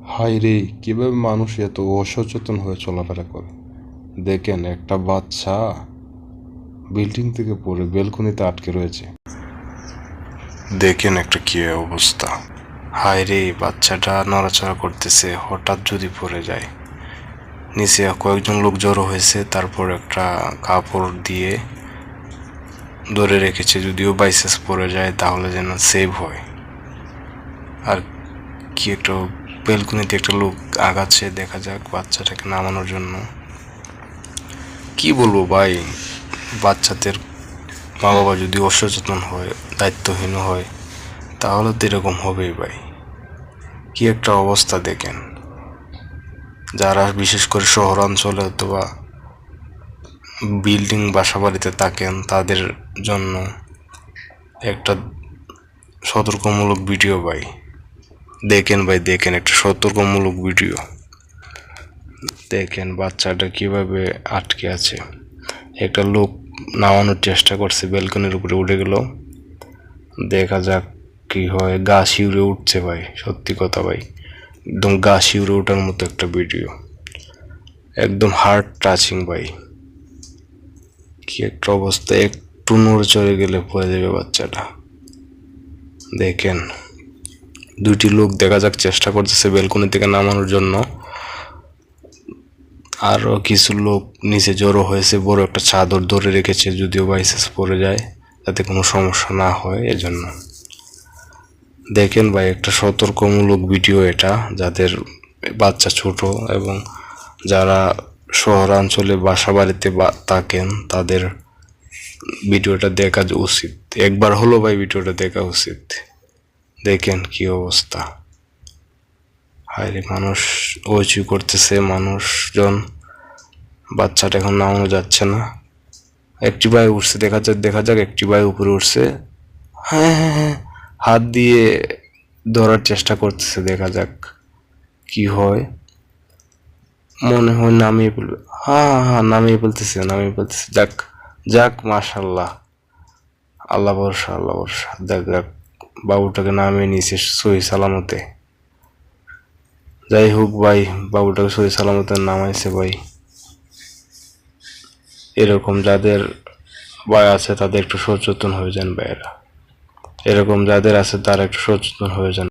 হায় রে, কিভাবে মানুষ এত অসচেতন হয়ে চলাফেরা করে! দেখেন, একটা বাচ্চা বিল্ডিং থেকে পড়ে বেলকনিতে আটকে রয়েছে। দেখেন একটা কি অবস্থা! হায় রে, বাচ্চাটা নড়াচড়া করতেছে, হঠাৎ যদি পড়ে যায়। নিচে কয়েকজন লোক জড়ো হয়েছে, তারপর একটা কাপড় দিয়ে ধরে রেখেছে, যদিও বাইসেস পড়ে যায় তাহলে যেন সেভ হয়। আর কি একটা বেলকনিতে একটা লোক আগাচ্ছে, দেখা যাক বাচ্চাটাকে নামানোর জন্য। কি বলবো ভাই, বাচ্চাদের মা বাবা যদি অসচেতন হয়, দায়িত্বহীন হয়, তাহলে তো এরকম হবেই ভাই। কি একটা অবস্থা দেখেন! যারা বিশেষ করে শহরাঞ্চলে অথবা বিল্ডিং বাসা বাড়িতে থাকেন, তাদের জন্য একটা সতর্কমূলক ভিডিও ভাই। দেখেন ভাই, দেখেন একটা সতর্কমূলক ভিডিও। দেখেন বাচ্চাটা কিভাবে আটকে আছে। একটা লোক নামানোর চেষ্টা করছে, বেলকনির উপরে উঠে গেল। দেখা যাক কি হয়। গা শিউরে উঠছে ভাই, সত্যি কথা ভাই, একদম গা শিউরে ওঠার মতো একটা ভিডিও, একদম হার্ট টাচিং ভাই। কি একটা অবস্থা! একটু নড়ে চড়ে গেলে পড়ে যাবে বাচ্চাটা। দেখেন, দুইটি লোক দেখা যাক চেষ্টা করতেছে বেলকনি থেকে নামানোর জন্য। আরো কিছু লোক নিচে জড়ো হয়েছে, বড় একটা চাদর ধরে রেখেছে, যদিও বাইসেস পড়ে যায় যাতে কোনো সমস্যা না হয় এজন্য। দেখেন ভাই, একটা সতর্কমূলক ভিডিও এটা, যাদের বাচ্চা ছোট এবং যারা শহরাঞ্চলে বাসা বাড়িতে থাকেন, তাদের ভিডিওটা দেখা উচিত। একবার হলো ভাই ভিডিওটা দেখা উচিত। দেখেন কি অবস্থা! হায়রে, মানুষ ওইচুই করতেছে, মানুষজন। বাচ্চাটা এখন নামানো যাচ্ছে না। একটি ভাই উঠছে, দেখা যাক একটি ভাই উপরে উঠছে। হ্যাঁ হ্যাঁ হ্যাঁ, হাত দিয়ে ধরার চেষ্টা করতেছে, দেখা যাক কি হয়। মনে হয় নামিয়ে ফেলবে। হ্যাঁ হ্যাঁ, নামিয়ে ফেলতেছে। যাক যাক, মাশাল্লাহ, আল্লাহ ভরসা, আল্লাহ ভরসা। দেখ দেখ, বাবুটাকে নামিয়ে নিয়েছে সহি সালামতে। যাই হোক ভাই, বাবুটাকে সহি সালামতে নামাইছে ভাই। এরকম যাদের ভাই আছে, তাদের একটু সচেতন হয়ে যান ভাইয়েরা। এরকম যাদের আছে, তারা একটু সচেতন হয়ে যান।